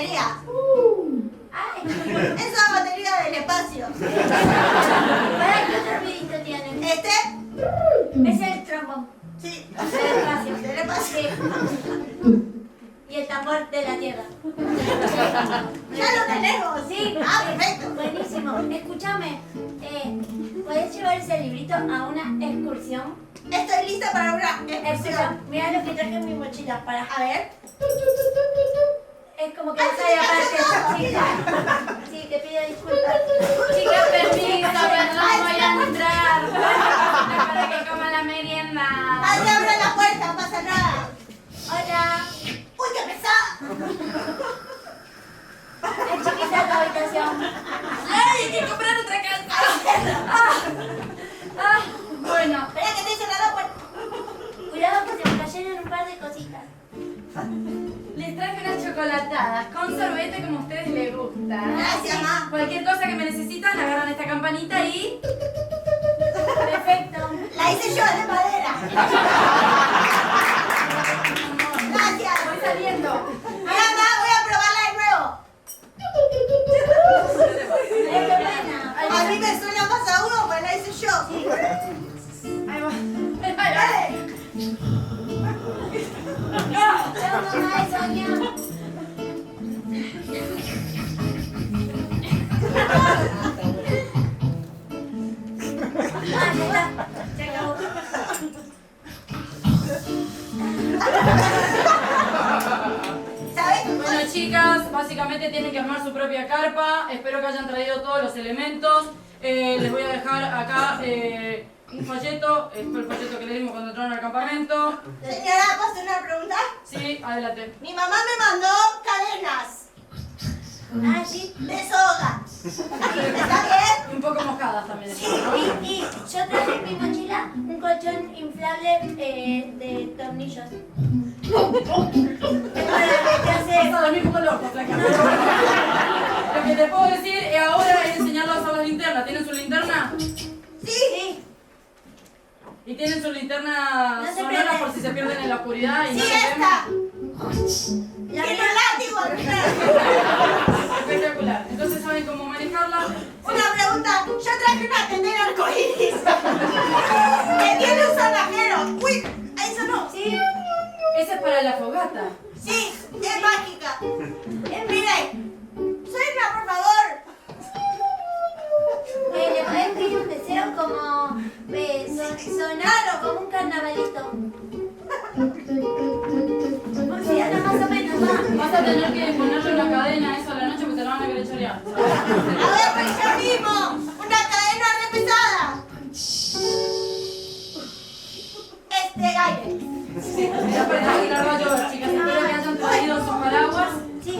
batería. Ay, Es una batería del espacio. ¿para qué otro ruidito tienen? ¿Este? Es el trombón. Sí. Del espacio. Del espacio. Sí. Y el tambor de la tierra. Ya lo tenemos. Sí. Ah, perfecto. Buenísimo. Escúchame. ¿Podés llevar ese librito a una excursión? Estoy lista para una excursión. Mira lo que traje en mi mochila. Para. A ver. Es como que Ay, no sabía sí, aparte. Chica. Sí, te pido disculpas. Chica, permiso, perdón, voy a entrar. Para que coma la merienda. Ay, abre la puerta, no pasa nada. Hola. Uy, qué pesada. Es chiquita tu habitación. ¡Ay, hay que comprar otra casa! Bueno, Espera que te hice la puerta. cuidado que se me cayeron un par de cositas. Les traje unas chocolatadas con sorbete como a ustedes les gusta. Gracias, ma. Cualquier cosa que me necesitan, agarran esta campanita y... Perfecto. La hice yo de madera. Gracias. Voy saliendo. Mira, ma, voy a probarla de nuevo. Es buena. A mí me suena más agudo, pues la hice yo. Ahí va. Chao, mamá de Sonia. Ya está. Se acabó. ¿Sabes? Bueno, chicas, básicamente tienen que armar su propia carpa. Espero que hayan traído todos los elementos. Les voy a dejar acá un folleto. Este fue el folleto que le dimos cuando entraron al campamento. Señora, ¿puedo hacer una pregunta? Sí, adelante. Mi mamá me mandó cadenas Ah, sí. de soga. ¿Está bien? Un poco mojadas también. Sí. Y yo traje en mi mochila un colchón inflable de tornillos. Es para que te Vas hace... a dormir como loco, tranquilo. Lo que te puedo decir ahora es enseñarlos a usar las linternas. ¿Tienen su linterna? Sí. Y tienen su linterna No se sonora prende. por si se pierden en la oscuridad y Sí, no se ven. esta. La Tiene mía... un látigo. Espectacular. Entonces saben cómo manejarla. Una pregunta. Yo traje una tendera arcoíris. Que tiene un sonajero. Uy, ahí sonó. Sí. Esa es para la fogata. Sí, es mágica. Miren, suena, por favor. ¿Le podés pedir un deseo como sonar o como un carnavalito? Sí, anda más o menos, va. Vas a tener que ponerle una cadena a eso a la noche porque te la van a querer chorear. A ver, pues yo mismo. Una cadena re pesada. Gaire. Ya para terminar va a llover, chicas. Espero que hayan traído sus paraguas. Sí,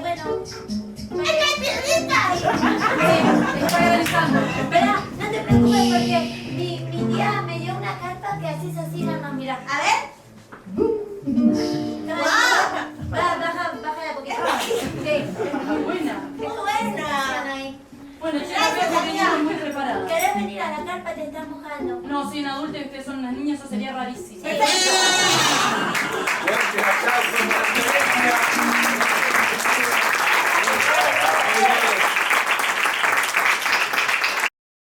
bueno. ¡Es que hay piedritas! Está organizando. Espera, no te preocupes porque mi tía me dio una carta que así es así, nada más, mira. A ver. Baja la poquito. Sí. Muy buena. ¡Muy buena! Ahí. Bueno, chicas, veo que vinieron muy preparadas. ¿Querés venir a la carpa? Te estás mojando. No, soy una adulta y ustedes son unas niñas, eso sería rarísimo. Sí.